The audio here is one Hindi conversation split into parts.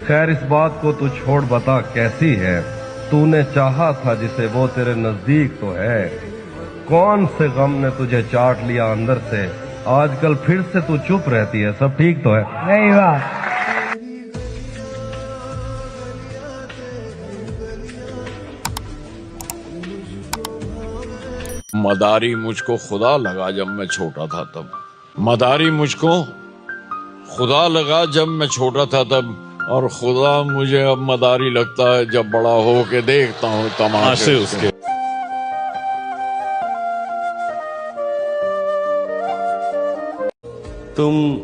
खैर इस बात को तू छोड़, बता कैसी है। तूने चाहा था जिसे वो तेरे नजदीक तो है। कौन से गम ने तुझे चाट लिया अंदर से, आजकल फिर से तू चुप रहती है। सब ठीक तो है? नहीं बात। मदारी मुझको खुदा लगा जब मैं छोटा था तब। मदारी मुझको खुदा लगा जब मैं छोटा था तब, और खुदा मुझे अब मदारी लगता है जब बड़ा हो के देखता हूँ तमाशे उसके। तुम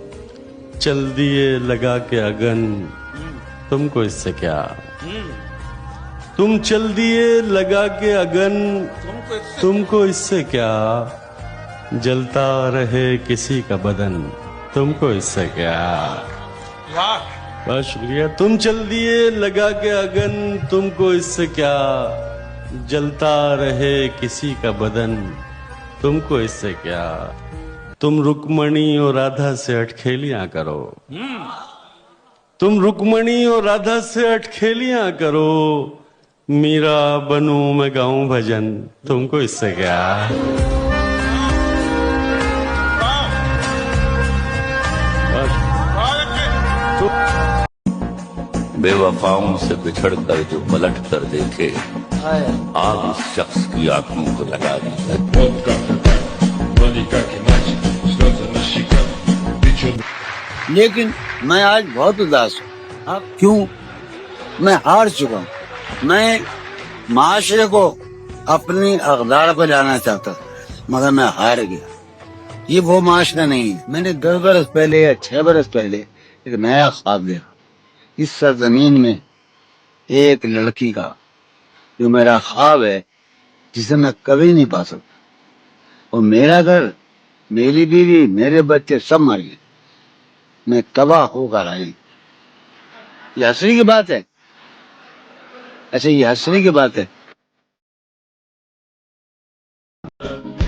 चल दिए लगा के अगन, तुमको इससे क्या। तुम चल दिए लगा के अगन, तुमको इससे क्या। जलता रहे किसी का बदन, तुमको इससे क्या। बहुत शुक्रिया। तुम चल दिए लगा के अगन, तुमको इससे क्या। जलता रहे किसी का बदन, तुमको इससे क्या। तुम रुक्मणी और राधा से अटखेलियां करो। तुम रुक्मणी और राधा से अटखेलियां करो। मीरा बनूं मैं गाऊं भजन, तुमको इससे क्या। बेवफाओं से बिछड़ कर जो पलट कर देखे, आग उस शख्स की आंखों को लगा दी। लेकिन मैं आज बहुत उदास हूँ। क्यों? मैं हार चुका हूँ। मैं माशरे को अपनी अक़दार पर लाना चाहता था, मगर मैं हार गया। ये वो माशरा नहीं है। मैंने 10 बरस पहले या 6 बरस पहले एक नया ख्वाब देखा। इस सरजमीन में एक लड़की का, जो मेरा ख्वाब है, जिसे मैं कभी नहीं पा सकता। और मेरा घर, मेरी बीवी, मेरे बच्चे सब मर गए। मैं तबाह होकर आई। ये हंसने की बात है? अच्छा, ये हंसने की बात है?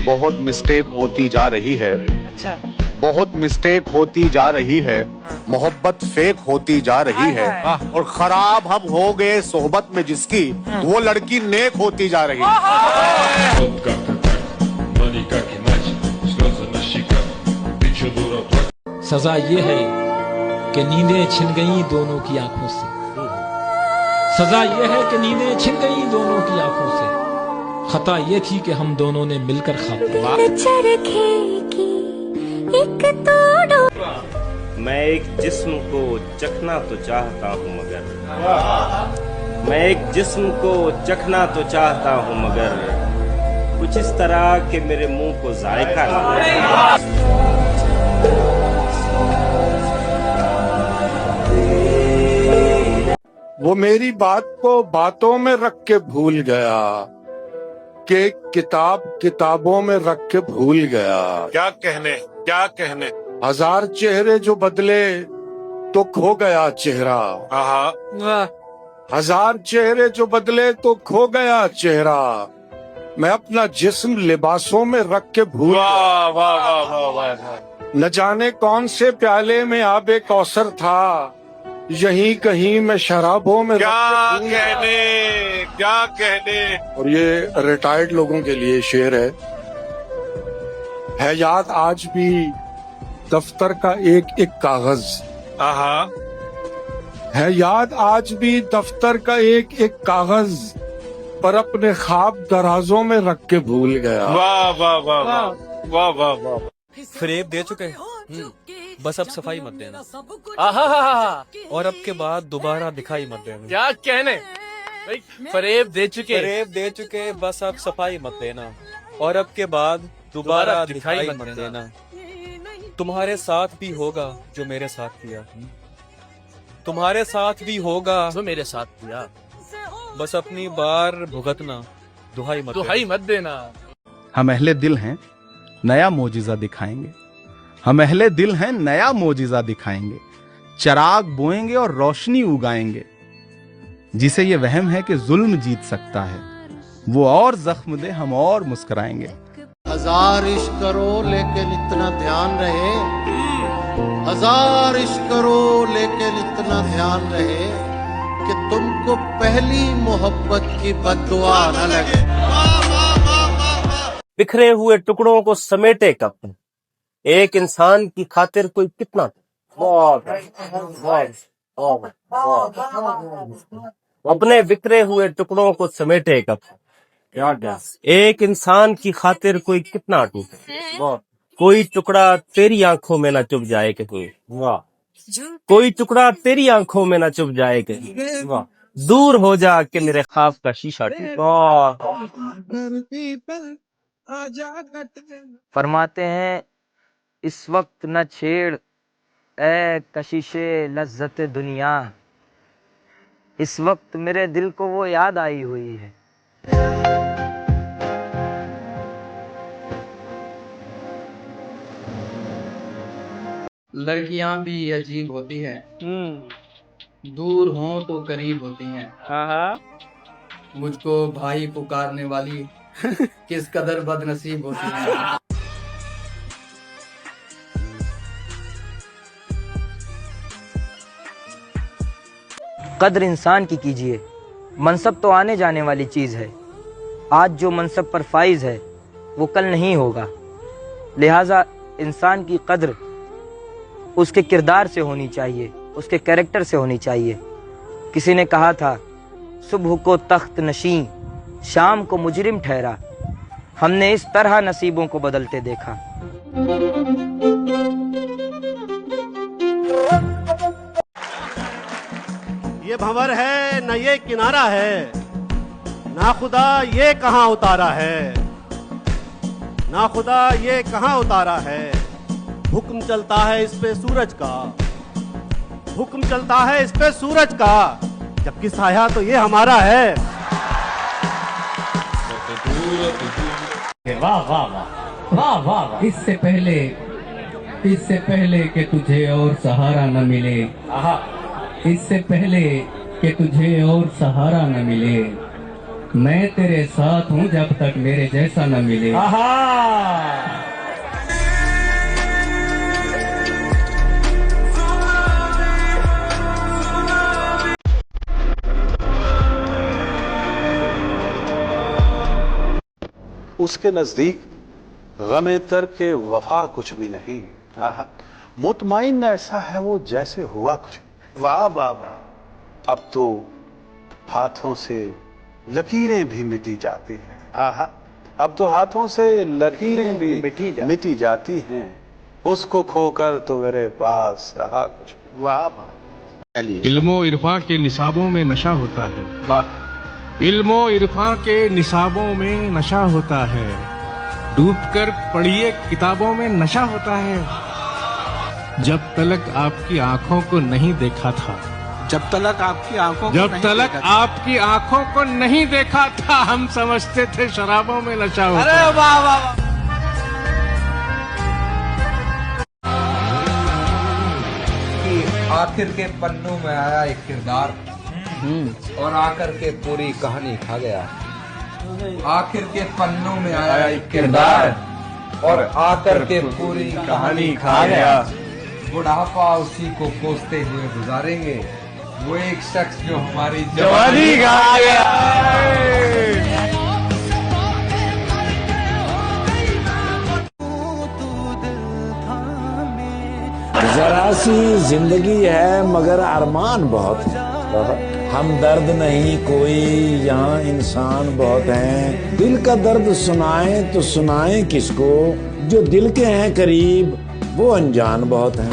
बहुत मिस्टेक होती जा रही है। अच्छा। बहुत मिस्टेक होती जा रही है। मोहब्बत फेक होती जा रही है। और खराब हम हो गए सोहबत में जिसकी, वो लड़की नेक होती जा रही है। सजा ये है कि नींदें छिन गई दोनों की आंखों से। सजा ये है कि नींदें छिन गई दोनों की आंखों से। खता ये थी कि हम दोनों ने मिलकर ख्वाब मैं एक जिस्म को चखना तो चाहता हूँ मगर, मैं एक जिस्म को चखना तो चाहता हूँ मगर, कुछ इस तरह के मेरे मुंह को जायका न। वो मेरी बात को बातों में रख के भूल गया, कि किताब किताबों में रख के भूल गया। क्या कहने। हजार चेहरे जो बदले तो खो गया चेहरा। हजार चेहरे जो बदले तो खो गया चेहरा। मैं अपना जिस्म लिबासों में रख के भूल। न जाने कौन से प्याले में आबे कौसर था, यहीं कहीं मैं शराबों में। क्या कहने। और ये रिटायर्ड लोगों के लिए शेर है याद आज भी दफ्तर का एक एक कागज। है याद आज भी दफ्तर का एक एक कागज, पर अपने ख्वाब दराजों में रख के भूल गया। वाह वाह वाह वाह वाह वाह। फरेब दे चुके हैं, बस अब सफाई मत देना। और अब के बाद दोबारा दिखाई मत देना। क्या कहने। फरेब दे चुके, बस अब सफाई मत देना। और अब के बाद दोबारा दिखाई मत देना। तुम्हारे साथ भी होगा जो मेरे साथ किया, तुम्हारे साथ भी होगा जो मेरे साथ किया। बस अपनी बार भुगतना, दुहाई मत देना। हम अहले दिल हैं, नया मोजिजा दिखाएंगे। हम अहले दिल हैं, नया मोजिजा दिखाएंगे। चिराग बोएंगे और रोशनी उगाएंगे। जिसे ये वहम है कि जुल्म जीत सकता है, वो और जख्म दे, हम और मुस्कुराएंगे। 1000 इश्क करो लेकिन इतना ध्यान रहे हजार इश्क करो लेकिन इतना ध्यान रहे कि तुमको पहली मोहब्बत की बद्दुआ न लगे। बिखरे हुए टुकड़ों को समेटे कब एक इंसान की खातिर कोई कितना अपने बिखरे हुए टुकड़ों को समेटे कब एक इंसान की खातिर कोई कितना टूटे कोई टुकड़ा तेरी आंखों में ना चुभ जाए कहीं कोई टुकड़ा तेरी आंखों में ना चुभ जाए कहीं दूर हो जा के मेरे ख्वाब का शीशा फरमाते हैं इस वक्त न छेड़ ए कशिशे लज्जत दुनिया इस वक्त मेरे दिल को वो याद आई हुई है। लड़कियां भी अजीब होती हैं, दूर हों तो करीब होती हैं। मुझको भाई पुकारने वाली किस कदर बदनसीब होती हैं। कद्र इंसान की कीजिए, मनसब तो आने जाने वाली चीज है। आज जो मनसब पर फाइज है वो कल नहीं होगा, लिहाजा इंसान की कद्र उसके किरदार से होनी चाहिए, उसके कैरेक्टर से होनी चाहिए। किसी ने कहा था सुबह को तख्त नशीं शाम को मुजरिम ठहरा, हमने इस तरह नसीबों को बदलते देखा। ये भंवर है न ये किनारा है, ना खुदा ये कहाँ उतारा है, ना खुदा ये कहाँ उतारा है। हुक्म चलता है इस पे सूरज का, हुक्म चलता है इस पे सूरज का, जबकि साया तो ये हमारा है। वाह वाह वाह वाह वाह। इससे पहले कि तुझे और सहारा न मिले, इससे पहले कि तुझे और सहारा न मिले, मैं तेरे साथ हूँ जब तक मेरे जैसा न मिले। उसके नजदीक गमे तर के वफा कुछ भी नहीं। मुतमईन ऐसा है वो जैसे हुआ कुछ। वाह वाह वाह। अब तो हाथों से लकीरें भी मिटी जाती हैं। अब तो हाथों से लकीरें भी मिटी जाती हैं। उसको खोकर तो मेरे पास रहा कुछ। वाह वाह। इल्मो इरफा के निसाबों में नशा होता है। इल्मो इरफा के निसाबों में नशा होता है, डूबकर पढ़िए किताबों में नशा होता है। जब तलक आपकी आंखों को नहीं देखा था, जब तलक आपकी आंखों को नहीं देखा था, हम समझते थे शराबों में नशा होता है। अरे वाह वाह वाह। आखिर के पन्नों में आया एक किरदार और आकर के पूरी कहानी खा गया। आखिर के पन्नों में आया एक किरदार और आकर के पूरी कहानी खा गया। बुढ़ापा उसी को कोसते हुए गुजारेंगे, वो एक शख्स जो हमारी जवानी खा गया। जरा सी जिंदगी है मगर अरमान बहुत है। हम दर्द नहीं कोई, यहाँ इंसान बहुत हैं। दिल का दर्द सुनाएं तो सुनाएं किसको, जो दिल के हैं करीब वो अनजान बहुत हैं।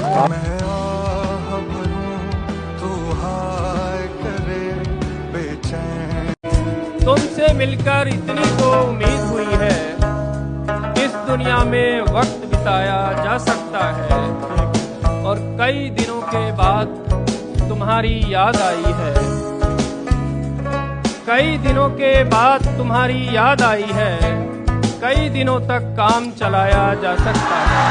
तुमसे मिलकर इतनी तो उम्मीद हुई है, इस दुनिया में वक्त बिताया जा सकता है, और कई दिनों के बाद तुम्हारी याद आई है, कई दिनों के बाद तुम्हारी याद आई है, कई दिनों तक काम चलाया जा सकता है।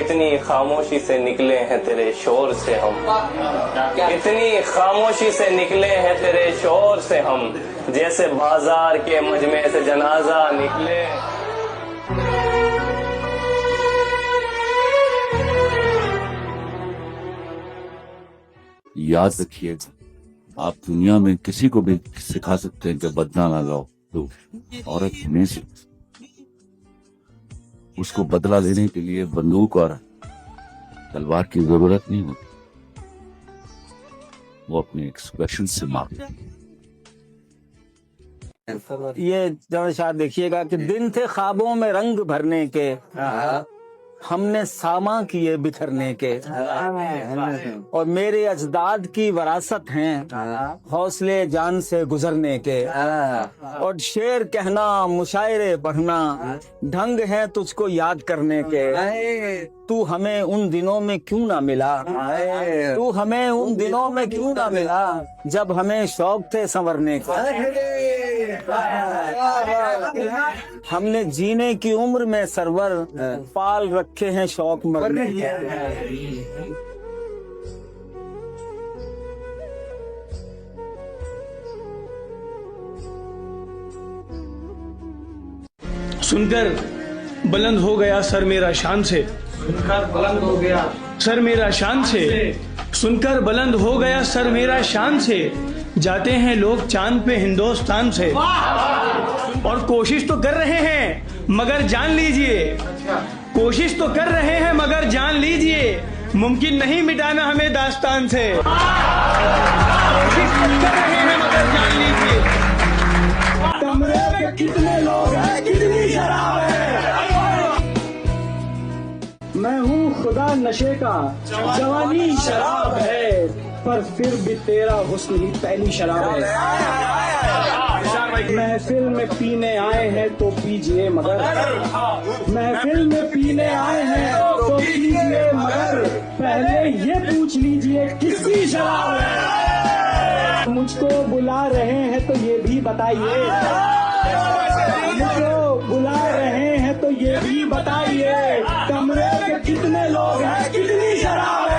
इतनी खामोशी से निकले हैं तेरे शोर से हम, इतनी खामोशी से निकले हैं तेरे शोर से हम, जैसे बाजार के मजमे से जनाजा निकले। याद रखिएगा, आप दुनिया में किसी को भी सिखा सकते हैं कि बदला ना लाओ, तो औरत हमेशा उसको बदला लेने के लिए बंदूक और तलवार की जरूरत नहीं होती, वो अपने एक्सप्रेशन से मांगती। ये जरा शायद देखिएगा कि दिन थे ख्वाबों में रंग भरने के, हमने सामा किए बिखरने के, और मेरे अजदाद की वरासत हैं हौसले जान से गुजरने के, और शेर कहना मुशायरे पढ़ना ढंग है तुझको याद करने के। तू हमें उन दिनों में क्यों ना मिला, तू हमें उन दिनों में क्यों ना मिला, जब हमें शौक थे संवरने के। हमने जीने की उम्र में सरवर पाल रखे हैं शौक मरने के। सुनकर बुलंद हो गया सर मेरा शान से, सुनकर बुलंद हो गया सर मेरा शान से, सुनकर बुलंद हो गया सर मेरा शान से, जाते हैं लोग चांद पे हिंदुस्तान से। और कोशिश तो कर रहे हैं मगर जान लीजिए, कोशिश तो कर रहे हैं मगर जान लीजिए, मुमकिन नहीं मिटाना हमें दास्तान से। कोशिश तो कर रहे हैं मगर जान लीजिए। कमरे में कितने लोग हैं, कितनी शराब है। मैं हूँ खुदा नशे का, जवानी शराब है, पर फिर भी तेरा हुस्न ही पहली शराब है। महफिल में पीने आए हैं तो पीजिए मगर, महफिल में पीने आए हैं तो पीजिए मगर, पहले ये पूछ लीजिए किसकी शराब है। मुझको बुला रहे हैं तो ये भी बताइए, मुझको बुला रहे हैं तो ये भी बताइए, कमरे में कितने लोग हैं, कितनी शराब है।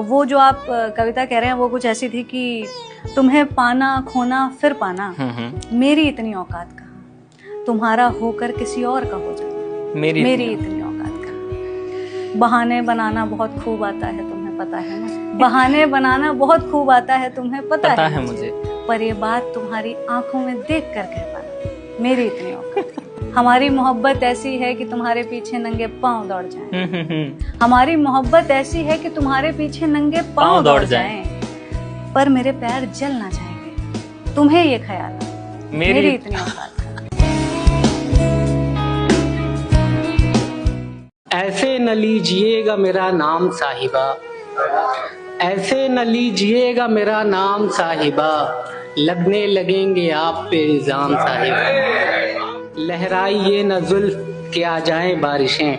वो जो आप कविता कह रहे हैं वो कुछ ऐसी थी कि तुम्हें पाना खोना फिर पाना, मेरी इतनी औकात का, तुम्हारा होकर किसी और का हो जाना, मेरी इतनी औकात का। बहाने बनाना बहुत खूब आता है तुम्हें पता है मुझे, बहाने बनाना बहुत खूब आता है तुम्हें पता है मुझे, पर ये बात तुम्हारी आंखों में देख कर कह पाना, मेरी इतनी औकात। हमारी मोहब्बत ऐसी है कि तुम्हारे पीछे नंगे पांव दौड़ जाएं। हमारी मोहब्बत ऐसी है कि तुम्हारे पीछे नंगे पांव दौड़ जाएं, पर मेरे पैर जल ना जाएंगे, तुम्हें ये ख्याल है, मेरी इतनी औकात। ऐसे न लीजिएगा मेरा नाम साहिबा, ऐसे न लीजिएगा मेरा नाम साहिबा, लगने लगेंगे आप पे इल्जाम साहिबा। लहराइए न जुल्फ के आ जाएं बारिशें,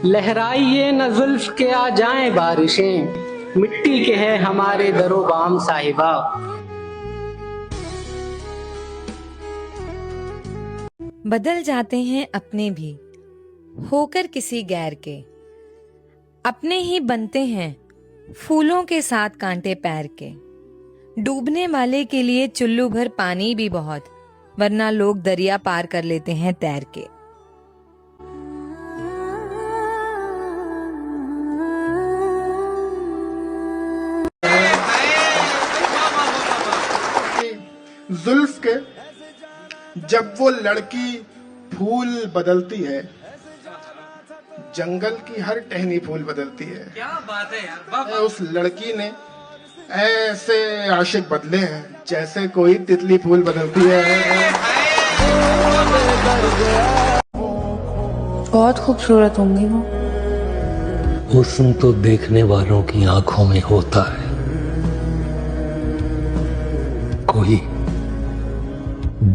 लहराइए न जुल्फ के आ जाएं बारिशें, मिट्टी के हैं हमारे दरो बाम साहिबा। बदल जाते हैं अपने भी होकर किसी गैर के, अपने ही बनते हैं फूलों के साथ कांटे पैर के। डूबने वाले के लिए चुल्लू भर पानी भी बहुत, वरना लोग दरिया पार कर लेते हैं तैर के। जुल्फ के जब वो लड़की फूल बदलती है, जंगल की हर टहनी फूल बदलती है। क्या बात है यार, उस लड़की ने ऐसे आशिक बदले हैं जैसे कोई तितली फूल बदलती है। बहुत खूबसूरत होंगी वो। हुस्न तो देखने वालों की आंखों में होता है, कोई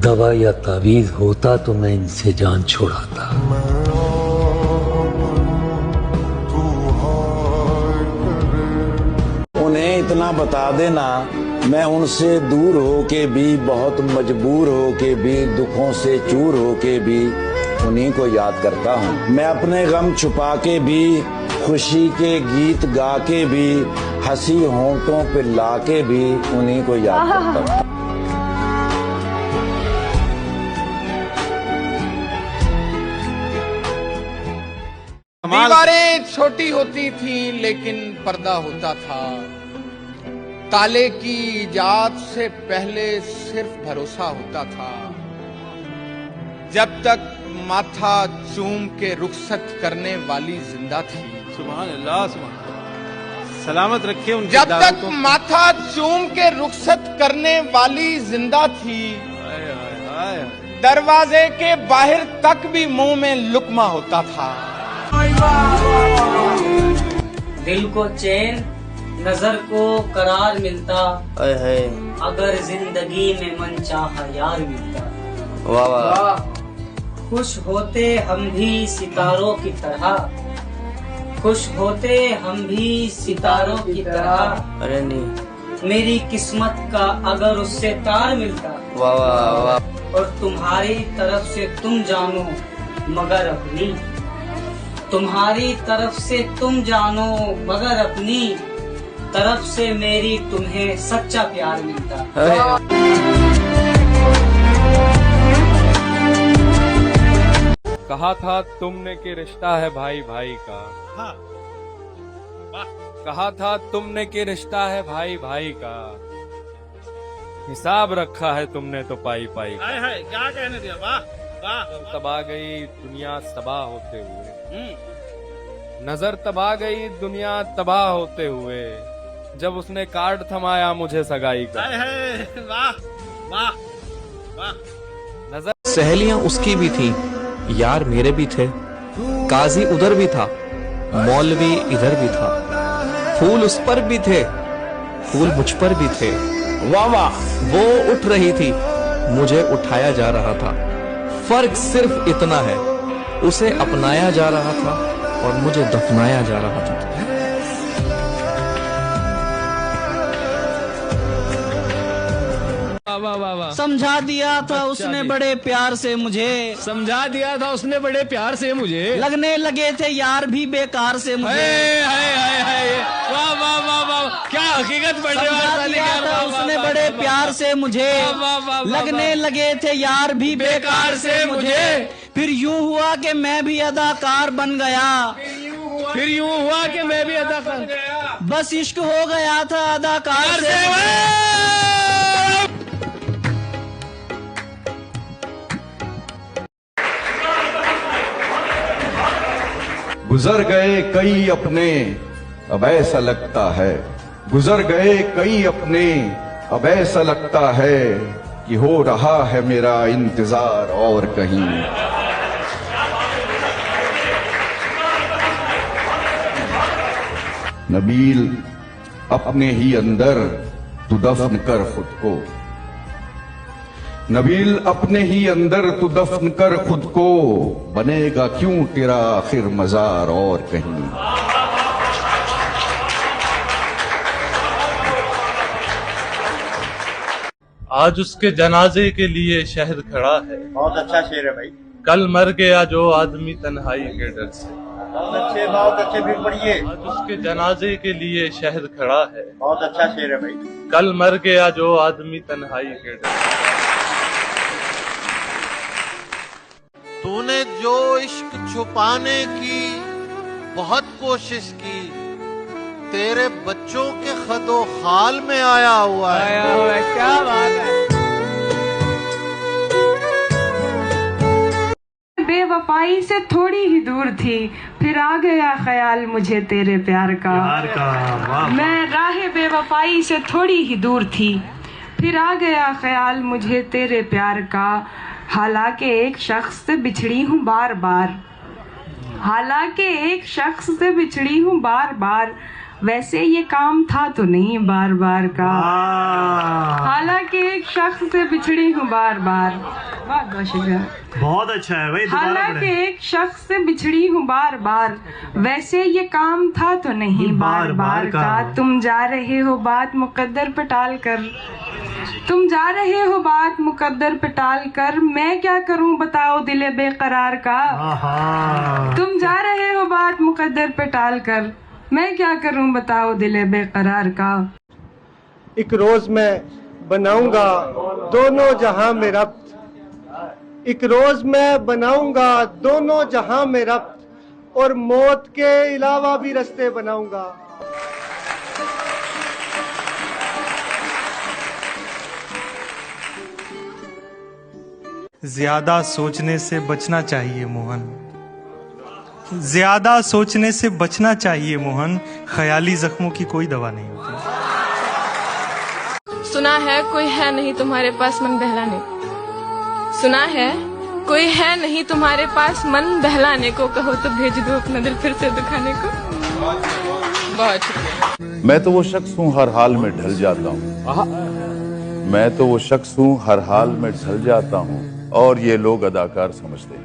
दवा या तावीज होता तो मैं इनसे जान छुड़ाता। उन्हें इतना बता देना मैं उनसे दूर होके भी, बहुत मजबूर होके भी, दुखों से चूर होके भी उन्हीं को याद करता हूँ। मैं अपने गम छुपा के भी, खुशी के गीत गा के भी, हंसी होंठों पे ला के भी उन्हीं को याद करता हूँ। दीवारें छोटी होती थी लेकिन पर्दा होता था। ताले की इजाद से पहले सिर्फ भरोसा होता था। जब तक माथा चूम के रुखसत करने वाली जिंदा थी। सुभान अल्लाह, सुभान अल्लाह। सलामत रखे उनके जब तक माथा चूम के रुखसत करने वाली जिंदा थी। दरवाजे के बाहर तक भी मुंह में लुकमा होता था। दिल को चैन, नजर को करार मिलता अगर जिंदगी में मन चाहा यार मिलता। वाह वाह। खुश होते हम भी सितारों की तरह, खुश होते हम भी सितारों की तरह। अरे नहीं, मेरी किस्मत का अगर उससे तार मिलता। वाह वाह वाह। और तुम्हारी तरफ से तुम जानो मगर अपनी, तुम्हारी तरफ से तुम जानो मगर अपनी तरफ से मेरी तुम्हें सच्चा प्यार मिलता। कहा था तुमने कि रिश्ता है भाई भाई का। कहा था तुमने कि रिश्ता है भाई भाई का। हिसाब रखा है तुमने तो पाई पाई का। क्या कहने दिया, वाह वाह। तबाह गई दुनिया तबाह होते हुए, नजर तबाह गई दुनिया तबाह होते हुए, जब उसने कार्ड थमाया मुझे सगाई का। वाह वाह वाह। नजर सहेलियां उसकी भी थी, यार मेरे भी थे, काजी उधर भी था, मौलवी इधर भी था, फूल उस पर भी थे, फूल मुझ पर भी थे। वाह वाह। वो उठ रही थी, मुझे उठाया जा रहा था। फर्क सिर्फ इतना है, उसे अपनाया जा रहा था और मुझे दफनाया जा रहा था। वाह वाह वाह। समझा दिया था उसने बड़े प्यार से मुझे, समझा दिया था उसने बड़े प्यार से मुझे, लगने लगे थे यार भी बेकार से मुझे। वाह वाह वाह वाह। क्या हकीकत बढ़ने वाली था उसने बड़े प्यार से मुझे, लगने लगे थे यार भी बेकार से मुझे। फिर यूं हुआ कि मैं भी अदाकार बन गया, फिर यूं हुआ कि मैं भी अदाकार, बस इश्क हो गया था अदाकार से। गुजर गए कई अपने अब ऐसा लगता है, गुजर गए कई अपने अब ऐसा लगता है कि हो रहा है मेरा इंतजार और कहीं। नबील अपने ही अंदर तू दफन कर खुद को, नबील अपने ही अंदर तू दफन कर खुद को, बनेगा क्यों तेरा आखिर मजार और कहीं। आज उसके जनाजे के लिए शहद खड़ा है। बहुत अच्छा शेर है भाई। कल मर गया जो आदमी तन्हाई के डर से। बहुत अच्छे भी पढ़िए। आज उसके जनाजे के लिए शहद खड़ा है। बहुत अच्छा शेर है भाई। कल मर गया जो आदमी तन्हाई के डर से। तूने जो इश्क छुपाने की बहुत कोशिश की, तेरे बच्चों के खदो खाल में आया हुआ है। क्या बात है। बेवफाई से थोड़ी ही दूर थी, फिर आ गया ख्याल मुझे तेरे प्यार का। मैं राह बेवफाई से थोड़ी ही दूर थी, फिर आ गया ख्याल मुझे तेरे प्यार का। हालांकि एक शख्स से बिछड़ी हूँ बार बार, हालांकि एक शख्स से बिछड़ी हूँ बार बार, वैसे ये काम था तो नहीं बार बार का, हालांकि एक शख्स से बिछड़ी हूँ बार बार। बहुत शुक्रिया, बहुत अच्छा है भाई। हालांकि एक शख्स से बिछड़ी हूँ बार बार, वैसे ये काम था तो नहीं बार बार का। तुम जा रहे हो बात मुकद्दर पे टाल कर, तुम जा रहे हो बात मुकद्दर पे टाल कर, मैं क्या करूं बताओ दिले बेकरार का। तुम जा रहे हो बात मुकद्दर पे टाल कर, मैं क्या करूं बताओ दिले बेकरार का। एक रोज मैं बनाऊंगा दोनों जहां में रब्त, एक रोज मैं बनाऊंगा दोनों जहां में रब्त, और मौत के अलावा भी रास्ते बनाऊंगा। ज्यादा सोचने से बचना चाहिए मोहन, ज्यादा सोचने से बचना चाहिए मोहन, ख्याली जख्मों की कोई दवा नहीं होती। सुना है कोई है नहीं तुम्हारे पास मन बहलाने, सुना है कोई है नहीं तुम्हारे पास मन बहलाने को, कहो तो भेज दो अपना दिल फिर से दुखाने को। बहुत शुक्रिया। मैं तो वो शख्स हूँ हर हाल में ढल जाता हूँ, मैं तो वो शख्स हूँ हर हाल में ढल जाता हूँ, और ये लोग अदाकार समझते हैं।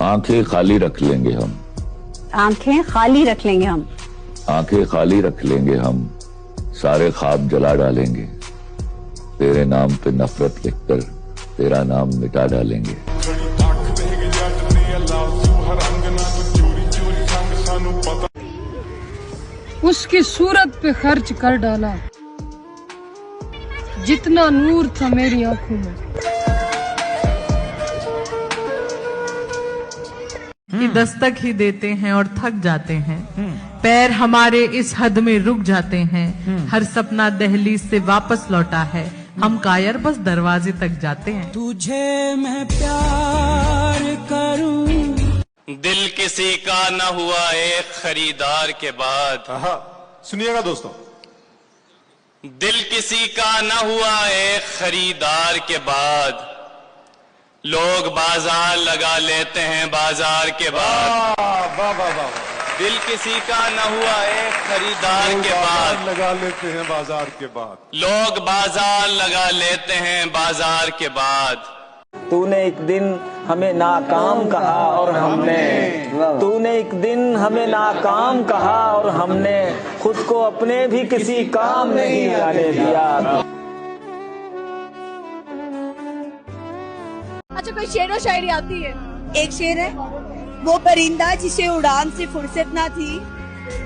आंखें खाली रख लेंगे हम, आंखें खाली रख लेंगे हम, आंखें खाली रख लेंगे हम, सारे ख्वाब जला डालेंगे, तेरे नाम पे नफरत लिखकर तेरा नाम मिटा डालेंगे। उसकी सूरत पे खर्च कर डाला जितना नूर था मेरी आंखों में। कि दस्तक ही देते हैं और थक जाते हैं, पैर हमारे इस हद में रुक जाते हैं, हर सपना दहलीज से वापस लौटा है, हम कायर बस दरवाजे तक जाते हैं। तुझे मैं प्यार करूं, दिल किसी का न हुआ एक खरीदार के बाद। सुनिएगा दोस्तों, दिल किसी का न हुआ एक खरीदार के बाद, लोग बाजार लगा लेते हैं बाजार के बाद। दिल किसी का न हुआ एक खरीदार के बाद, लगा लेते हैं बाजार के बाद, लोग बाजार लगा लेते हैं बाजार के बाद। तूने एक दिन हमें नाकाम कहा और हमने, तूने एक दिन हमें नाकाम कहा और हमने खुद को अपने भी किसी काम नहीं आने दिया। अच्छा, कोई शेर व शायरी आती है? एक शेर है, वो परिंदा जिसे उड़ान से फुर्सत ना थी,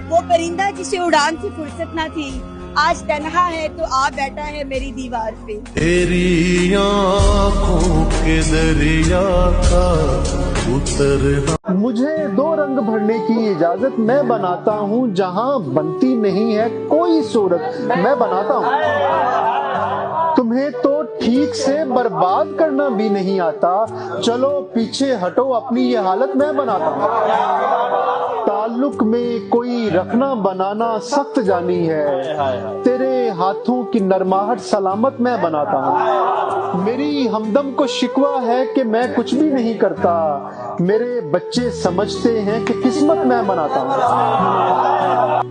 वो परिंदा जिसे उड़ान से फुर्सत ना थी, आज तन्हा है तो आ बैठा है मेरी दीवार पे। तेरी आँखों के दरिया का उतरना। मुझे दो रंग भरने की इजाजत, मैं बनाता हूँ जहाँ बनती नहीं है कोई सूरत, मैं बनाता हूँ। तुम्हें तो ठीक से बर्बाद करना भी नहीं आता, चलो पीछे हटो, अपनी ये हालत मैं बनाता हूँ। ताल्लुक में कोई रखना बनाना सख्त जानी है, तेरे हाथों की नरमाहट सलामत मैं बनाता हूँ। मेरी हमदम को शिकवा है कि मैं कुछ भी नहीं करता, मेरे बच्चे समझते हैं कि किस्मत मैं बनाता हूँ।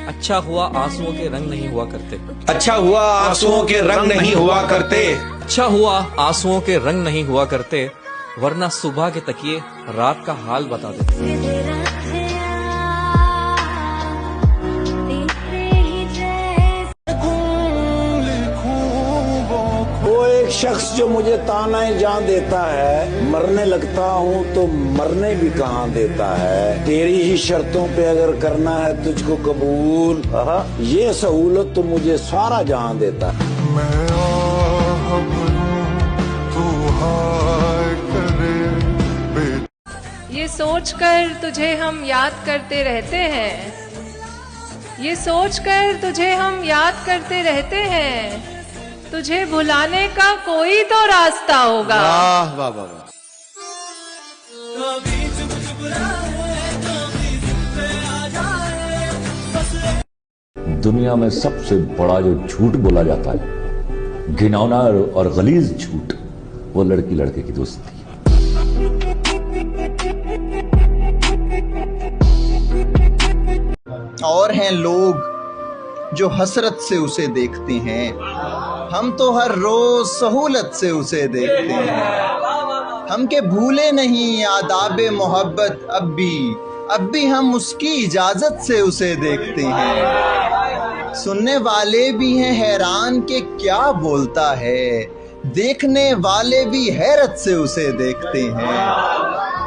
अच्छा हुआ आंसुओं के रंग नहीं हुआ करते, अच्छा हुआ आंसुओं के रंग नहीं हुआ करते, अच्छा हुआ आंसुओं के रंग नहीं हुआ करते, वरना सुबह के तकिए रात का हाल बता देते। वो एक शख्स जो मुझे तानाए जान देता है, मरने लगता हूँ तो मरने भी कहाँ देता है, तेरी ही शर्तों पे अगर करना है तुझको कबूल, ये सहूलत तो मुझे सारा जहां देता है। ये सोचकर तुझे हम याद करते रहते हैं, ये सोचकर तुझे हम याद करते रहते हैं, तुझे भुलाने का कोई तो रास्ता होगा। वाह वाह वाह। दुनिया में सबसे बड़ा जो झूठ बोला जाता है, घिनौना और गलीज झूठ, वो लड़की लड़के की दोस्ती। और हैं लोग जो हसरत से उसे देखते हैं, हम तो हर रोज सहूलत से उसे देखते हैं। हम के भूले नहीं आदाबे मोहब्बत, अब भी हम उसकी इजाजत से उसे देखते हैं। सुनने वाले भी हैं हैरान के क्या बोलता है, देखने वाले भी हैरत से उसे देखते हैं।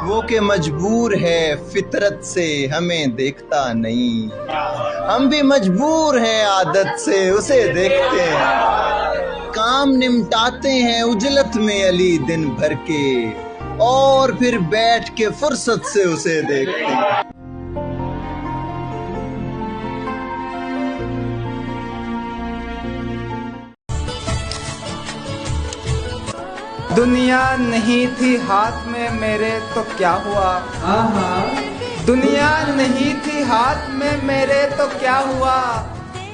वो के मजबूर है फितरत से हमें देखता नहीं, हम भी मजबूर हैं आदत से उसे देखते हैं। काम निमटाते हैं उजलत में अली दिन भर के, और फिर बैठ के फुर्सत से उसे देखते हैं। दुनिया नहीं थी हाथ में मेरे तो क्या हुआ, दुनिया नहीं थी हाथ में मेरे तो क्या हुआ,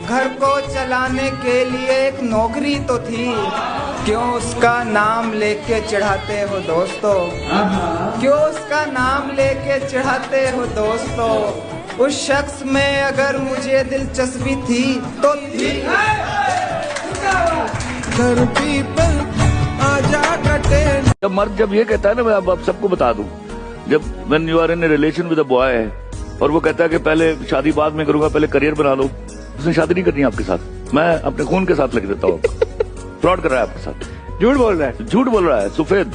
घर को चलाने के लिए एक नौकरी तो थी, क्यों उसका नाम लेके चढ़ाते हो दोस्तों, क्यों उसका नाम लेके चढ़ाते हो दोस्तों। उस शख्स में अगर मुझे दिलचस्पी थी तो थी। जब ये कहता है ना, मैं अब सबको बता दूं, जब when you are in a relation with a boy और वो कहता है कि पहले शादी बाद में करूंगा, पहले करियर बना लो, उसने शादी नहीं करनी आपके साथ, मैं अपने खून के साथ लग देता हूँ। फ्रॉड कर रहा है आपके साथ, झूठ बोल रहा है, झूठ बोल रहा है सफेद।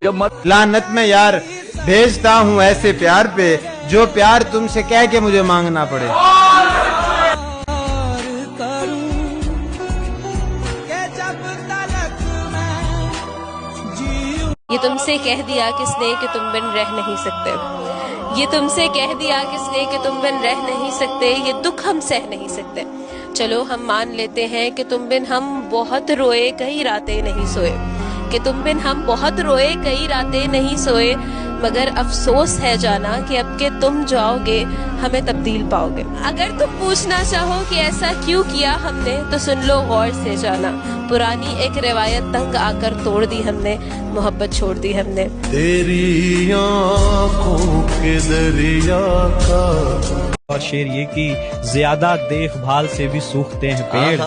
जब मत लानत में यार भेजता हूँ ऐसे प्यार पे, जो प्यार तुमसे कह के मुझे मांगना पड़े। ये तुमसे कह दिया किसने कि तुम बिन रह नहीं सकते, ये तुमसे कह दिया किसने कि तुम बिन रह नहीं सकते, ये दुख हम सह नहीं सकते। चलो हम मान लेते हैं कि तुम बिन हम बहुत रोए कई रातें नहीं सोए, कि तुम बिन हम बहुत रोए कई रातें नहीं सोए, मगर अफसोस है जाना कि अब के तुम जाओगे हमें तब्दील पाओगे। अगर तुम पूछना चाहो कि ऐसा क्यों किया हमने, तो सुन लो गौर से जाना, पुरानी एक रिवायत तंग आकर तोड़ दी हमने, मोहब्बत छोड़ दी हमने। तेरी आँखों के दरिया का। और शेर ये कि ज्यादा देखभाल से भी सूखते हैं पेड़,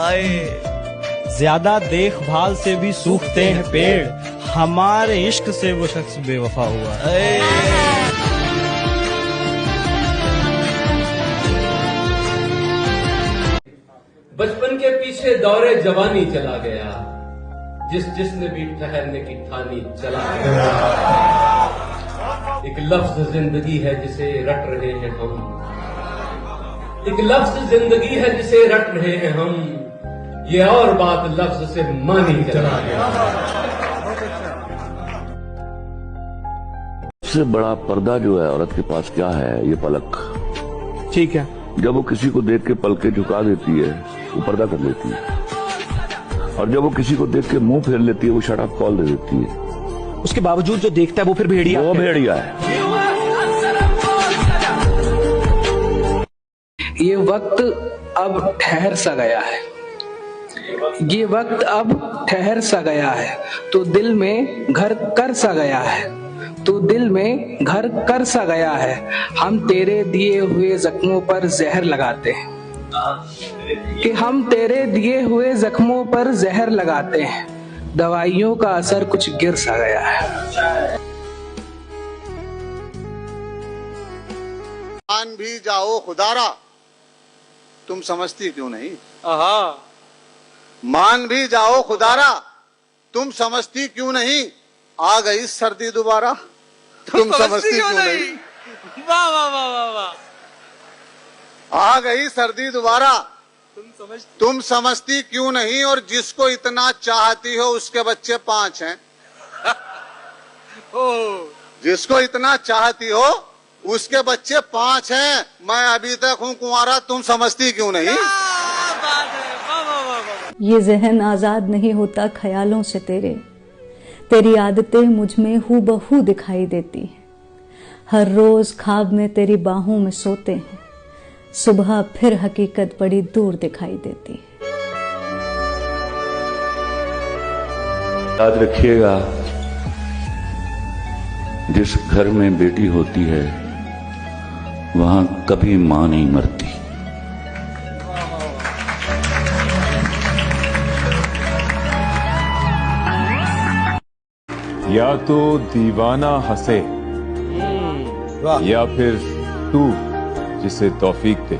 ज्यादा देखभाल से भी सूखते हैं पेड़, हमारे इश्क से वो शख्स बेवफा हुआ। बचपन के पीछे दौरे जवानी चला गया, जिसने भी ठहरने की ठानी चला गया। एक लफ्ज जिंदगी है जिसे रट रहे हैं हम, एक लफ्ज जिंदगी है जिसे रट रहे हैं हम, ये और बात लफ्ज से मानी चला गया। सबसे बड़ा पर्दा जो है औरत के पास क्या है, ये पलक। ठीक है, जब वो किसी को देख के पलके झुका देती है वो पर्दा कर लेती है, और जब वो किसी को देख के मुंह फेर लेती है वो शट अप कॉल दे देती है। उसके बावजूद जो देखता है वो फिर भेड़िया, वो भेड़िया है। ये वक्त अब ठहर सा गया है, ये वक्त अब ठहर सा गया है, तो दिल में घर कर सा गया है, तो दिल में घर कर सा गया है। हम तेरे दिए हुए जख्मों पर जहर लगाते हैं, कि हम तेरे दिए हुए जख्मों पर जहर लगाते हैं, दवाइयों का असर कुछ गिर सा गया है। मान भी जाओ खुदारा, तुम समझती क्यों नहीं? मान भी जाओ खुदारा, तुम समझती क्यों नहीं? आ गई सर्दी दोबारा, तुम समझती क्यों नहीं? वाह वाह वाह वाह वाह। आ गई सर्दी दोबारा, तुम समझती क्यों नहीं? और जिसको इतना चाहती हो उसके बच्चे 5 हैं। जिसको इतना चाहती हो उसके बच्चे 5 हैं। मैं अभी तक हूँ कुंवारा, तुम समझती क्यों नहीं? ये जहन आजाद नहीं होता ख्यालों से तेरे, तेरी आदतें मुझ में हूबहू दिखाई देती हैं। हर रोज ख्वाब में तेरी बाहों में सोते हैं, सुबह फिर हकीकत बड़ी दूर दिखाई देती है। याद रखिएगा, जिस घर में बेटी होती है वहां कभी मां नहीं मरती। या तो दीवाना हंसे या फिर तू जिसे तौफीक दे,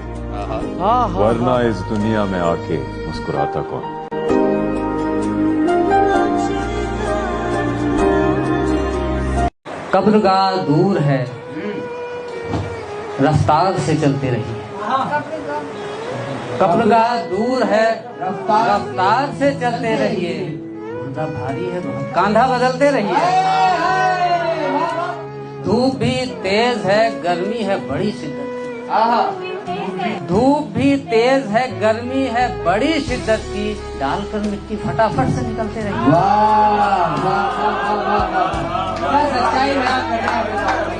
वरना इस दुनिया में आके मुस्कुराता कौन। कब्रगाह दूर है, रफ्तार से चलते रहिए। कब्रगाह दूर है, रफ्तार से चलते रहिए। कांधा भारी है, कांधा बदलते रहिए। धूप भी तेज है, गर्मी है बड़ी शिद्दत की। धूप भी तेज है, गर्मी है बड़ी शिद्दत की। डालकर मिट्टी फटाफट से निकलते रहिए। सच्चाई बयान करना है।